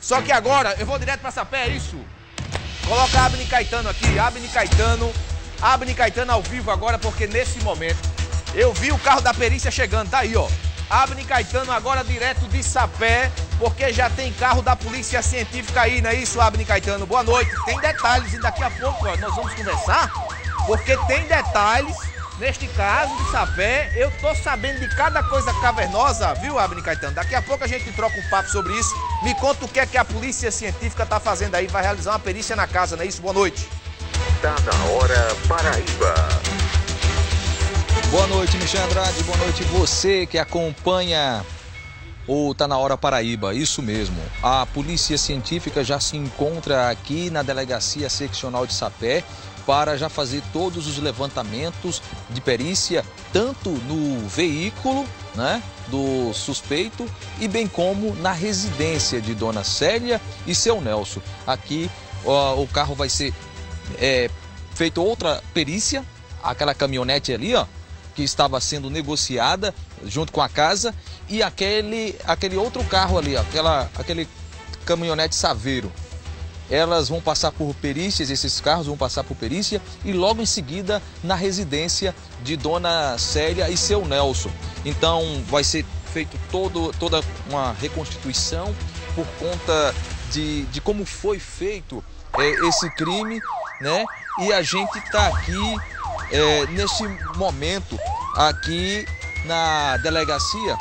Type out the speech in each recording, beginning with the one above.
Só que agora eu vou direto pra Sapé, é isso? Coloca Abner Caetano aqui, Abner Caetano ao vivo agora, porque nesse momento eu vi o carro da perícia chegando, tá aí, ó. Abner Caetano agora direto de Sapé, porque já tem carro da polícia científica aí, não é isso, Abner Caetano? Boa noite. Tem detalhes e daqui a pouco, ó, nós vamos conversar, porque tem detalhes neste caso de Sapé. Eu tô sabendo de cada coisa cavernosa, viu, Abner Caetano? Daqui a pouco a gente troca um papo sobre isso. Me conta o que é que a polícia científica tá fazendo aí, vai realizar uma perícia na casa, não é isso? Boa noite. Tá na hora, Paraíba. Boa noite, Michel Andrade. Boa noite você que acompanha o Tá na Hora Paraíba. Isso mesmo. A Polícia Científica já se encontra aqui na Delegacia Seccional de Sapé para já fazer todos os levantamentos de perícia, tanto no veículo, né, do suspeito e bem como na residência de Dona Célia e seu Nelson. Aqui o carro vai ser feito outra perícia, aquela caminhonete ali, ó, que estava sendo negociada junto com a casa, e aquele outro carro ali, aquele caminhonete Saveiro. Elas vão passar por perícias, esses carros vão passar por perícia e logo em seguida na residência de Dona Célia e seu Nelson. Então vai ser feito toda uma reconstituição por conta de como foi feito esse crime, né? E a gente está aqui neste momento aqui na delegacia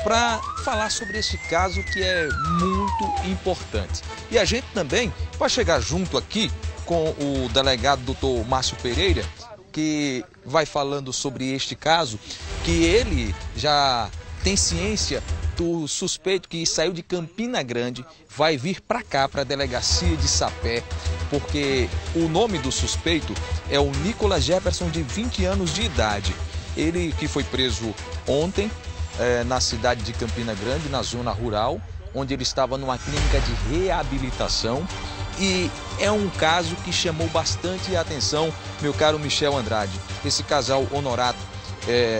para falar sobre este caso que é muito importante. E a gente também vai chegar junto aqui com o delegado Dr. Márcio Pereira, que vai falando sobre este caso, que ele já tem ciência do suspeito que saiu de Campina Grande, vai vir para cá, para a delegacia de Sapé, porque o nome do suspeito é o Nicolas Jefferson, de 20 anos de idade. Ele que foi preso ontem na cidade de Campina Grande, na zona rural, onde ele estava numa clínica de reabilitação. E é um caso que chamou bastante a atenção, meu caro Michel Andrade. Esse casal Honorato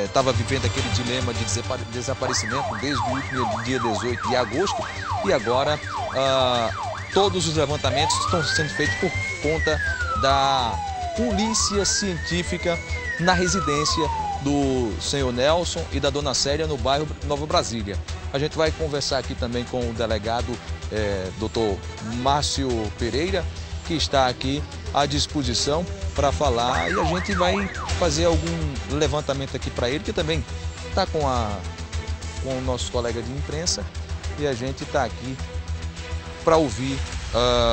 estava vivendo aquele dilema de desaparecimento desde o último dia 18 de agosto e agora todos os levantamentos estão sendo feitos por conta da polícia científica na residência do senhor Nelson e da Dona Célia no bairro Nova Brasília. A gente vai conversar aqui também com o delegado Dr. Márcio Pereira, que está aqui à disposição para falar, e a gente vai fazer algum levantamento aqui para ele, que também está com o nosso colega de imprensa, e a gente está aqui para ouvir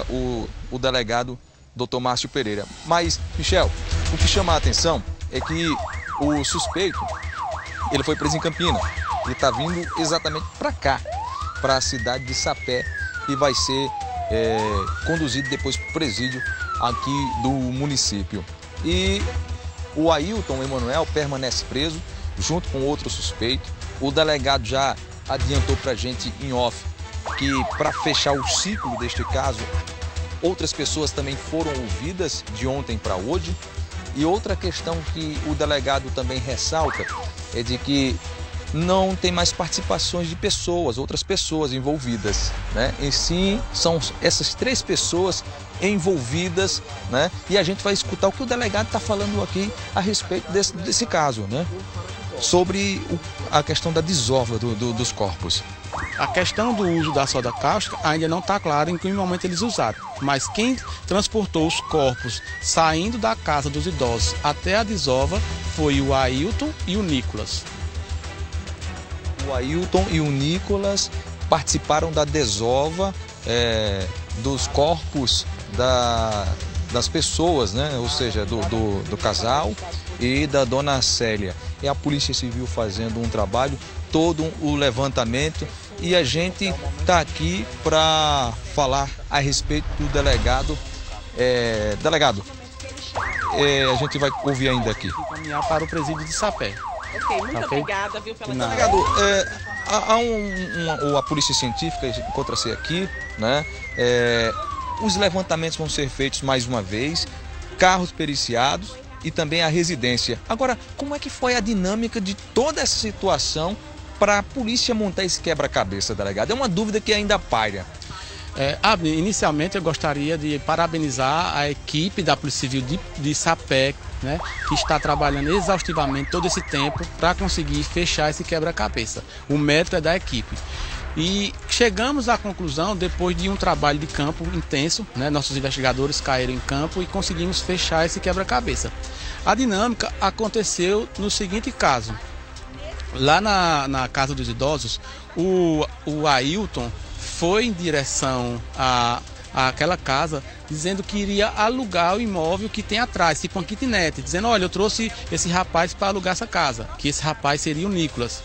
o delegado Dr. Márcio Pereira. Mas, Michel, o que chama a atenção é que o suspeito, ele foi preso em Campina e está vindo exatamente para cá, para a cidade de Sapé, e vai ser conduzido depois para o presídio aqui do município. E o Ailton Emanuel permanece preso junto com outro suspeito. O delegado já adiantou para a gente em off que, para fechar o ciclo deste caso, outras pessoas também foram ouvidas de ontem para hoje. E outra questão que o delegado também ressalta é de que não tem mais participações de pessoas, outras pessoas envolvidas, né? E sim, são essas 3 pessoas envolvidas, né? E a gente vai escutar o que o delegado está falando aqui a respeito desse caso, né? Sobre a questão da desova dos corpos. A questão do uso da soda cáustica ainda não está clara em que momento eles usaram, mas quem transportou os corpos saindo da casa dos idosos até a desova foi o Ailton e o Nicolas. O Ailton e o Nicolas participaram da desova dos corpos das pessoas, né? Ou seja, do casal e da Dona Célia. E a Polícia Civil fazendo um trabalho, todo o levantamento, e a gente está aqui para falar a respeito do delegado. Delegado, a gente vai ouvir ainda aqui. Caminhar para o presídio de Sapé. Ok, muito obrigada, viu, pela Delegado, a Polícia Científica encontra-se aqui, né? Os levantamentos vão ser feitos mais uma vez, carros periciados e também a residência. Agora, como é que foi a dinâmica de toda essa situação para a polícia montar esse quebra-cabeça, delegado? É uma dúvida que ainda paira. Inicialmente eu gostaria de parabenizar a equipe da Polícia Civil de Sapé, né, que está trabalhando exaustivamente todo esse tempo para conseguir fechar esse quebra-cabeça. O mérito é da equipe. E chegamos à conclusão, depois de um trabalho de campo intenso, né, nossos investigadores caíram em campo e conseguimos fechar esse quebra-cabeça. A dinâmica aconteceu no seguinte caso. Lá na Casa dos Idosos, o Ailton foi em direção àquela casa, dizendo que iria alugar o imóvel que tem atrás, tipo uma kitnet, dizendo, olha, eu trouxe esse rapaz para alugar essa casa, que esse rapaz seria o Nicolas.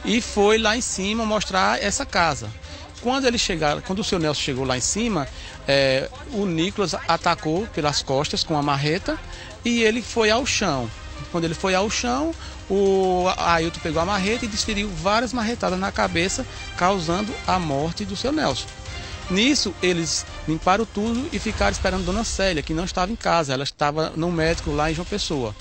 E foi lá em cima mostrar essa casa. Quando o seu Nelson chegou lá em cima, o Nicolas atacou pelas costas com a marreta e ele foi ao chão. Quando ele foi ao chão, o Ailton pegou a marreta e desferiu várias marretadas na cabeça, causando a morte do seu Nelson. Nisso, eles limparam tudo e ficaram esperando Dona Célia, que não estava em casa, ela estava no médico lá em João Pessoa.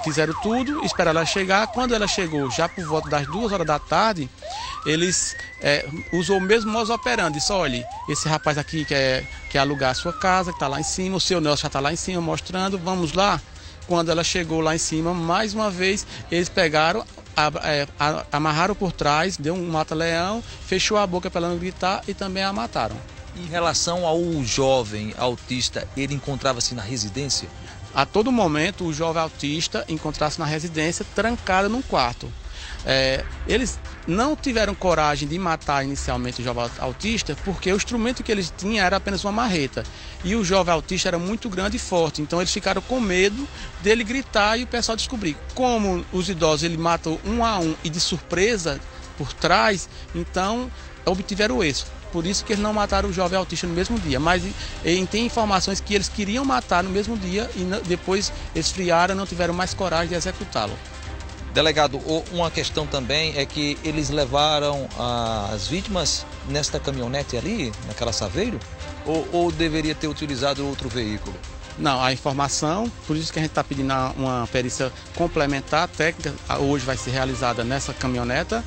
Fizeram tudo, esperaram ela chegar. Quando ela chegou, já por volta das 2 horas da tarde, eles usou o mesmo modus operandi. Disse, olha, esse rapaz aqui quer alugar a sua casa, que está lá em cima, o seu Nelson já está lá em cima mostrando, vamos lá. Quando ela chegou lá em cima, mais uma vez, eles pegaram, amarraram por trás, deu um mata-leão, fechou a boca para ela não gritar e também a mataram. Em relação ao jovem autista, ele encontrava-se na residência? A todo momento, o jovem autista encontrava-se na residência, trancado num quarto. Eles não tiveram coragem de matar inicialmente o jovem autista porque o instrumento que eles tinham era apenas uma marreta. E o jovem autista era muito grande e forte, então eles ficaram com medo dele gritar e o pessoal descobrir. Como os idosos ele matou um a um e de surpresa por trás, então obtiveram êxito. Por isso que eles não mataram o jovem autista no mesmo dia. Mas tem informações que eles queriam matar no mesmo dia e depois esfriaram e não tiveram mais coragem de executá-lo. Delegado, uma questão também é que eles levaram as vítimas nesta caminhonete ali, naquela Saveiro, ou deveria ter utilizado outro veículo? Não, a informação, por isso que a gente está pedindo uma perícia complementar técnica, hoje vai ser realizada nessa caminhoneta.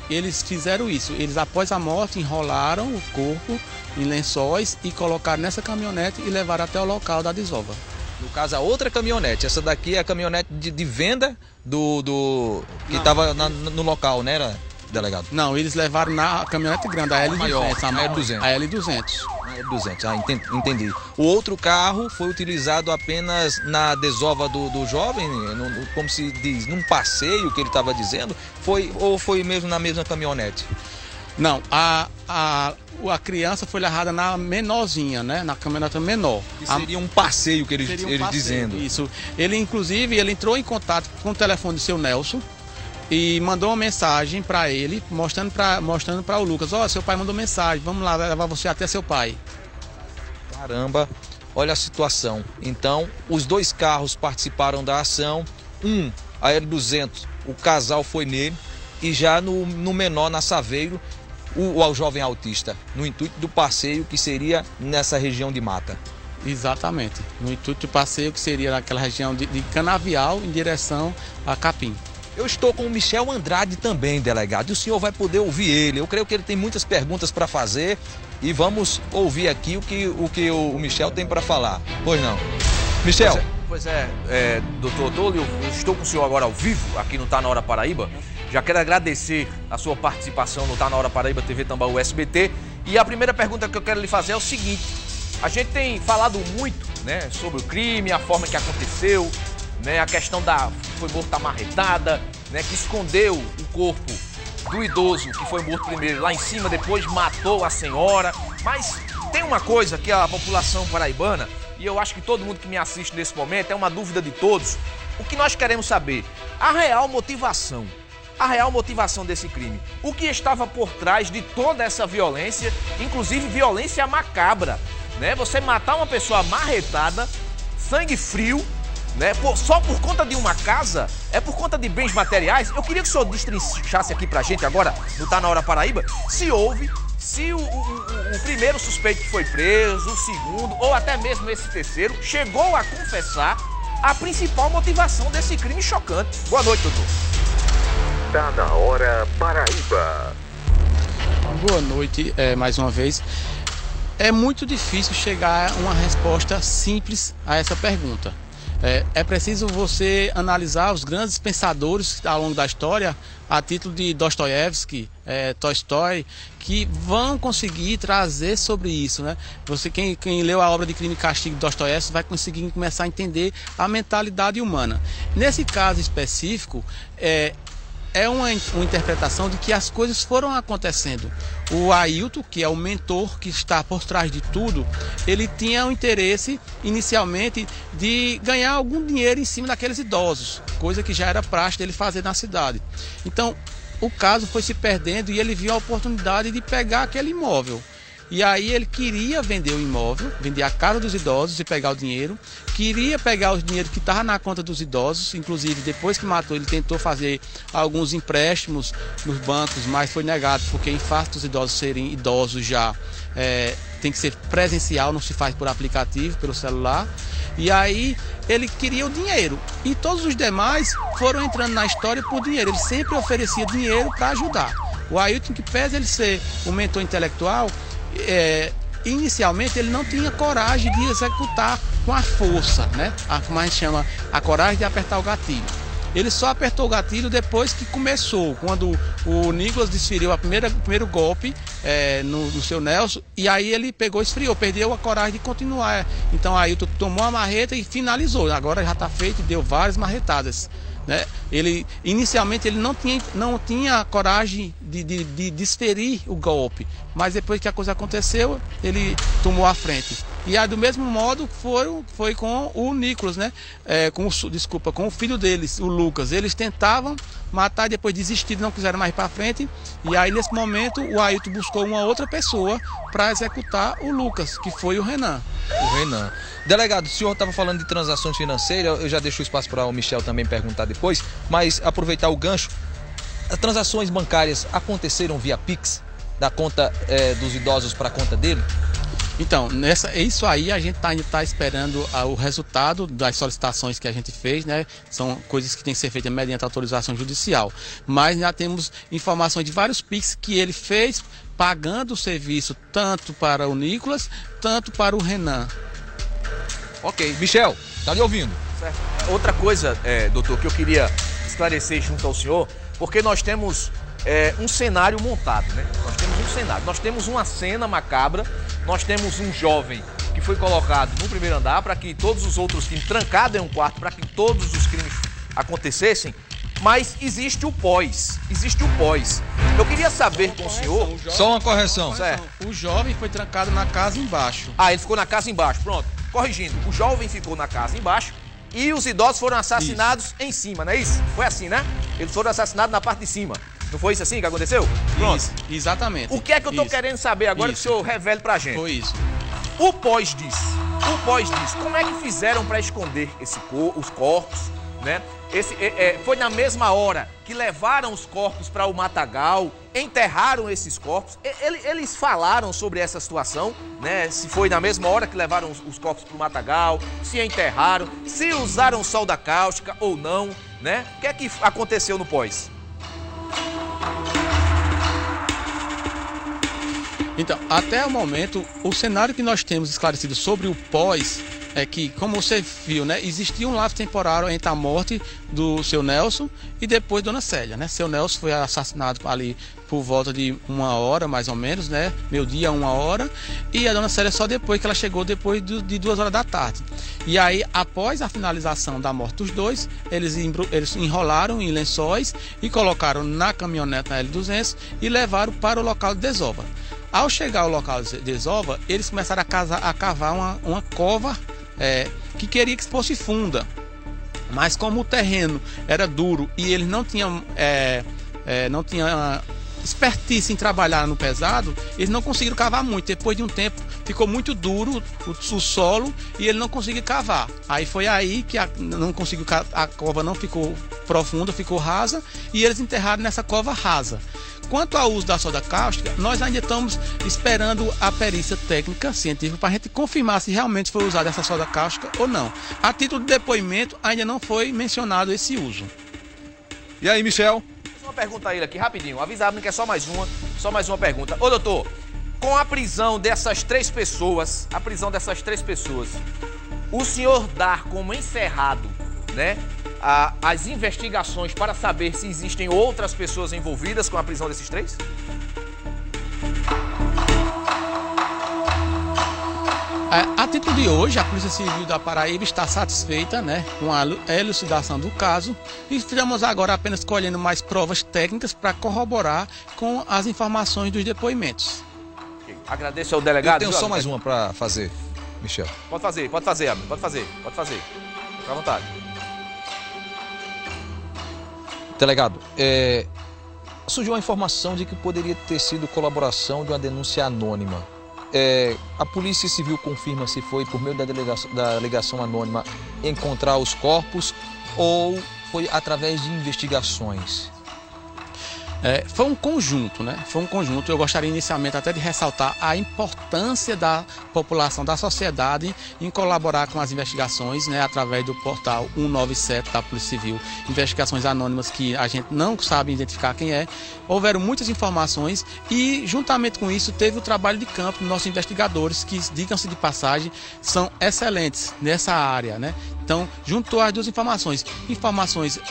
Eles fizeram isso, eles após a morte enrolaram o corpo em lençóis e colocaram nessa caminhonete e levaram até o local da desova. No caso, a outra caminhonete, essa daqui é a caminhonete de venda que estava no local, né, delegado? Não, eles levaram na caminhonete grande, a L200. Maior, a L200. A L200. L200, entendi. O outro carro foi utilizado apenas na desova do jovem, como se diz, num passeio que ele estava dizendo, ou foi mesmo na mesma caminhonete? Não, a criança foi levada na menorzinha, né? Na caminhonete menor. Que seria um passeio que ele dizendo. Isso. Ele, inclusive, entrou em contato com o telefone do seu Nelson e mandou uma mensagem para ele, mostrando para o Lucas, seu pai mandou mensagem, vamos lá levar você até seu pai. Caramba, olha a situação. Então, os dois carros participaram da ação, a L200, o casal foi nele, e já no menor, na Saveiro, o jovem autista, no intuito do passeio que seria nessa região de mata. Exatamente, no intuito do passeio que seria naquela região de Canavial em direção a Capim. Eu estou com o Michel Andrade também, delegado, e o senhor vai poder ouvir ele. Eu creio que ele tem muitas perguntas para fazer e vamos ouvir aqui o que o Michel tem para falar. Pois não. Michel. Pois é, doutor Tolio, eu estou com o senhor agora ao vivo, aqui no Tá Na Hora Paraíba. Já quero agradecer a sua participação no Tá Na Hora Paraíba, TV Tambaú SBT. E a primeira pergunta que eu quero lhe fazer é o seguinte: a gente tem falado muito, né, sobre o crime, a forma que aconteceu, né, a questão foi morto a marretada, né, que escondeu o corpo do idoso que foi morto primeiro lá em cima, depois matou a senhora. Mas tem uma coisa que a população paraibana, e eu acho que todo mundo que me assiste nesse momento, é uma dúvida de todos, o que nós queremos saber, a real motivação desse crime. O que estava por trás de toda essa violência, inclusive violência macabra, né? Você matar uma pessoa marretada, sangue frio, né? Só por conta de uma casa, é por conta de bens materiais. Eu queria que o senhor destrinchasse aqui pra gente agora, no Tá Na Hora Paraíba, se o primeiro suspeito que foi preso, o segundo, ou até mesmo esse terceiro, chegou a confessar a principal motivação desse crime chocante. Boa noite, doutor. Tá Na Hora Paraíba. Boa noite, mais uma vez. É muito difícil chegar a uma resposta simples a essa pergunta. É preciso você analisar os grandes pensadores ao longo da história, a título de Dostoiévski, Tolstói, que vão conseguir trazer sobre isso, né? Quem leu a obra de Crime e Castigo de Dostoiévski vai conseguir começar a entender a mentalidade humana. Nesse caso específico, é uma interpretação de que as coisas foram acontecendo. O Ailton, que é o mentor que está por trás de tudo, ele tinha o interesse inicialmente de ganhar algum dinheiro em cima daqueles idosos, coisa que já era praxe dele fazer na cidade. Então o caso foi se perdendo e ele viu a oportunidade de pegar aquele imóvel. E aí ele queria vender o imóvel, vender a casa dos idosos e pegar o dinheiro. Queria pegar o dinheiro que estava na conta dos idosos, inclusive depois que matou ele tentou fazer alguns empréstimos nos bancos, mas foi negado porque em face dos idosos serem idosos já tem que ser presencial, não se faz por aplicativo, pelo celular. E aí ele queria o dinheiro e todos os demais foram entrando na história por dinheiro. Ele sempre oferecia dinheiro para ajudar. O Ailton, que pese ele ser um mentor intelectual, inicialmente ele não tinha coragem de executar com a força, né? Como a gente chama, a coragem de apertar o gatilho. Ele só apertou o gatilho depois que começou, quando o Nicholas desferiu o primeiro golpe no seu Nelson, e aí ele pegou, esfriou, perdeu a coragem de continuar. Então aí tomou a marreta e finalizou. Agora já está feito, deu várias marretadas, né? Inicialmente ele não tinha coragem de desferir o golpe, mas depois que a coisa aconteceu, ele tomou a frente. E aí, do mesmo modo foi com o Nicholas, né? Com o filho deles, o Lucas. Eles tentavam matar e depois desistiram, não quiseram mais ir para frente. E aí nesse momento o Ailton buscou uma outra pessoa para executar o Lucas, que foi o Renan. Delegado, o senhor estava falando de transações financeiras, eu já deixo o espaço para o Michel também perguntar depois, mas aproveitar o gancho, as transações bancárias aconteceram via Pix, da conta dos idosos para a conta dele? Então, isso aí a gente ainda está esperando o resultado das solicitações que a gente fez, né? São coisas que têm que ser feitas mediante autorização judicial. Mas já temos informações de vários Pix que ele fez, pagando o serviço tanto para o Nicholas, tanto para o Renan. Ok. Michel, tá lhe ouvindo? Certo. Outra coisa, doutor, que eu queria esclarecer junto ao senhor, porque nós temos um cenário montado, né? Nós temos um cenário, nós temos uma cena macabra, nós temos um jovem que foi colocado no primeiro andar para que todos os outros crimes, trancado em um quarto para que todos os crimes acontecessem, mas existe o pós, Eu queria saber com o senhor... Só uma correção. Certo. O jovem foi trancado na casa embaixo. Ah, ele ficou na casa embaixo, pronto. Corrigindo, o jovem ficou na casa embaixo e os idosos foram assassinados em cima, não é isso? Foi assim, né? Eles foram assassinados na parte de cima. Não foi isso assim que aconteceu? Pronto. Isso, exatamente. O que é que eu tô querendo saber agora que o senhor revele pra gente? Foi isso. O pós disso, como é que fizeram para esconder os corpos, né? Foi na mesma hora que levaram os corpos para o matagal, enterraram esses corpos. Eles falaram sobre essa situação, né? Se foi na mesma hora que levaram os corpos para o matagal, se enterraram, se usaram solda cáustica ou não, né? O que é que aconteceu no pós? Então, até o momento, o cenário que nós temos esclarecido sobre o pós é que, como você viu, né, existia um lapso temporário entre a morte do seu Nelson e depois Dona Célia, né? Seu Nelson foi assassinado ali por volta de 1 hora, mais ou menos, né? Meio-dia, 1 hora, e a Dona Célia só depois que ela chegou, depois de 2 horas da tarde. E aí, após a finalização da morte dos dois, eles enrolaram em lençóis e colocaram na caminhonete na L200 e levaram para o local de desova. Ao chegar ao local de desova, eles começaram a cavar uma cova que queria que fosse funda. Mas como o terreno era duro e eles não tinham expertise em trabalhar no pesado, eles não conseguiram cavar muito. Depois de um tempo ficou muito duro o solo e ele não conseguiu cavar. Aí foi aí que a cova não ficou profunda, ficou rasa, e eles enterraram nessa cova rasa. Quanto ao uso da soda cáustica, nós ainda estamos esperando a perícia técnica científica para a gente confirmar se realmente foi usada essa soda cáustica ou não. A título de depoimento, ainda não foi mencionado esse uso. E aí, Michel? pergunta a ele aqui, rapidinho. Avisa a Abner que é só mais uma pergunta. Ô, doutor, com a prisão dessas 3 pessoas, o senhor dá como encerrado, né, as investigações para saber se existem outras pessoas envolvidas com a prisão desses 3? A título de hoje, a Polícia Civil da Paraíba está satisfeita, né, com a elucidação do caso e estamos agora apenas colhendo mais provas técnicas para corroborar com as informações dos depoimentos. Agradeço ao delegado. Eu tenho só mais uma para fazer, Michel. Pode fazer, Abner, pode fazer. Fica à vontade. Delegado, surgiu uma informação de que poderia ter sido colaboração de uma denúncia anônima. A Polícia Civil confirma se foi por meio da ligação anônima encontrar os corpos ou foi através de investigações? Foi um conjunto, né? Foi um conjunto. Eu gostaria inicialmente até de ressaltar a importância da população, da sociedade em colaborar com as investigações, né? Através do portal 197 da Polícia Civil, investigações anônimas que a gente não sabe identificar quem é. Houveram muitas informações e, juntamente com isso, teve o trabalho de campo dos nossos investigadores, que, digam-se de passagem, são excelentes nessa área, né? Então, juntou as duas informações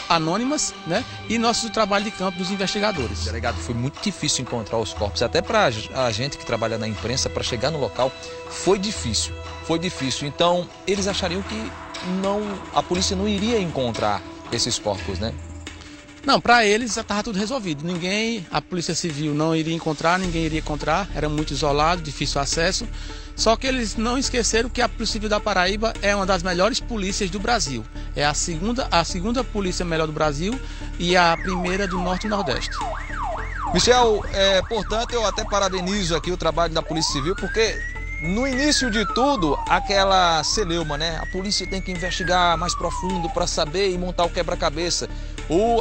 anônimas, né, e nosso trabalho de campo dos investigadores. Delegado, foi muito difícil encontrar os corpos, até para a gente que trabalha na imprensa, para chegar no local, foi difícil. Então, eles achariam que a polícia não iria encontrar esses corpos, né? Não, para eles já estava tudo resolvido. A Polícia Civil não iria encontrar, ninguém iria encontrar, era muito isolado, difícil acesso. Só que eles não esqueceram que a Polícia Civil da Paraíba é uma das melhores polícias do Brasil. É a segunda polícia melhor do Brasil e a primeira do Norte e Nordeste. Michel, portanto, eu até parabenizo aqui o trabalho da Polícia Civil, porque no início de tudo, aquela celeuma, né? A polícia tem que investigar mais profundo para saber e montar o quebra-cabeça.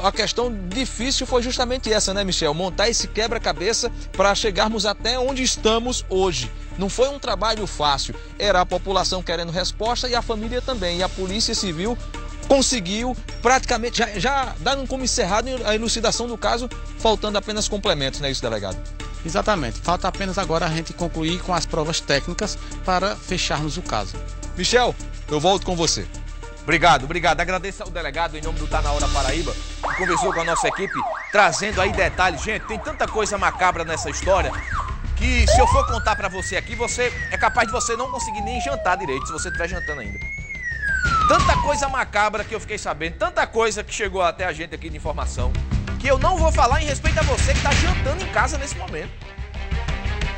A questão difícil foi justamente essa, né, Michel? Montar esse quebra-cabeça para chegarmos até onde estamos hoje. Não foi um trabalho fácil. Era a população querendo resposta e a família também. E a Polícia Civil conseguiu praticamente, já dando como encerrado a elucidação do caso, faltando apenas complementos, não é isso, delegado? Exatamente. Falta apenas agora a gente concluir com as provas técnicas para fecharmos o caso. Michel, eu volto com você. Obrigado. Agradeço ao delegado em nome do Tá Na Hora Paraíba, que conversou com a nossa equipe, trazendo aí detalhes. Gente, tem tanta coisa macabra nessa história que se eu for contar pra você aqui, é capaz de você não conseguir nem jantar direito, se você estiver jantando ainda. Tanta coisa macabra que eu fiquei sabendo, tanta coisa que chegou até a gente aqui de informação, que eu não vou falar em respeito a você que tá jantando em casa nesse momento.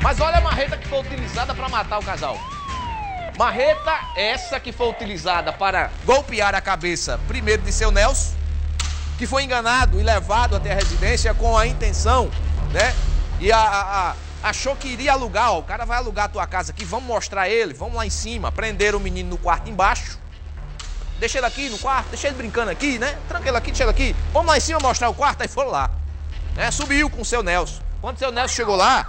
Mas olha a marreta que foi utilizada para matar o casal. Marreta essa que foi utilizada para golpear a cabeça, primeiro de seu Nelson, que foi enganado e levado até a residência com a intenção, né? E achou que iria alugar, o cara vai alugar a tua casa aqui, vamos mostrar ele, vamos lá em cima, prender o menino no quarto embaixo, deixa ele aqui no quarto, deixa ele brincando aqui, né? Tranca ele aqui, deixa ele aqui, vamos lá em cima mostrar o quarto, aí foram lá, né? Subiu com o seu Nelson. Quando o seu Nelson chegou lá,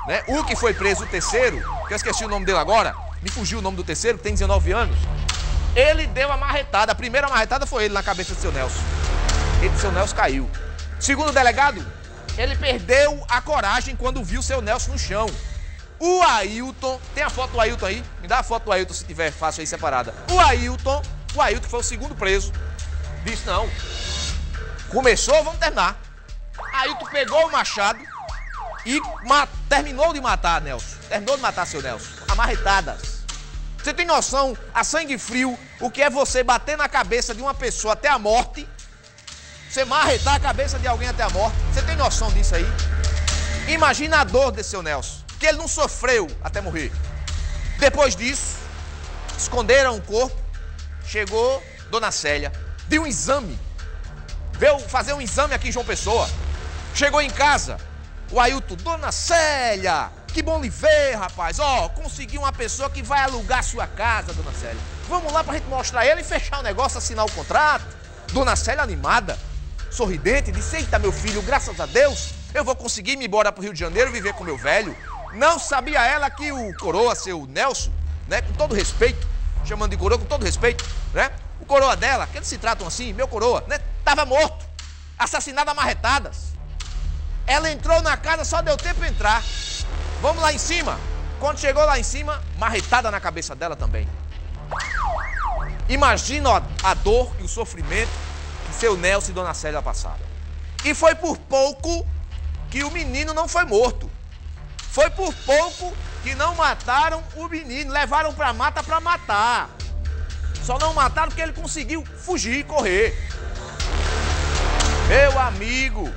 né? O que foi preso, o terceiro, que eu esqueci o nome dele agora, me fugiu o nome do terceiro, que tem 19 anos, ele deu a marretada, a primeira marretada foi ele na cabeça do seu Nelson. O seu Nelson caiu. Segundo o delegado, ele perdeu a coragem quando viu o seu Nelson no chão. O Ailton, tem a foto do Ailton aí? Me dá a foto do Ailton se tiver fácil aí separada. O Ailton que foi o segundo preso, disse não, começou, vamos terminar. Ailton pegou o machado e terminou de matar Nelson. Terminou de matar seu Nelson. Amarretadas. Você tem noção, a sangue frio, o que é você bater na cabeça de uma pessoa até a morte? Você marretar a cabeça de alguém até a morte? Você tem noção disso aí? Imagina a dor desse seu Nelson, que ele não sofreu até morrer. Depois disso, esconderam o corpo, chegou Dona Célia, deu um exame, veio fazer um exame aqui em João Pessoa, chegou em casa, o Ailton, Dona Célia, que bom lhe ver, rapaz, consegui uma pessoa que vai alugar sua casa, Dona Célia, vamos lá pra gente mostrar ele e fechar o negócio, assinar o contrato. Dona Célia animada, sorridente, disse, eita meu filho, graças a Deus, eu vou conseguir ir embora pro Rio de Janeiro viver com meu velho. Não sabia ela que o coroa, seu Nelson, né, com todo respeito, chamando de coroa com todo respeito, né, o coroa dela, que eles se tratam assim, meu coroa, né, tava morto, assassinado a marretadas. Ela entrou na casa, só deu tempo de entrar. Vamos lá em cima. Quando chegou lá em cima, marretada na cabeça dela também. Imagina a dor e o sofrimento que seu Nelson e Dona Célia passaram. E foi por pouco que o menino não foi morto. Foi por pouco que não mataram o menino, levaram pra mata pra matar. Só não mataram porque ele conseguiu fugir e correr. Meu amigo,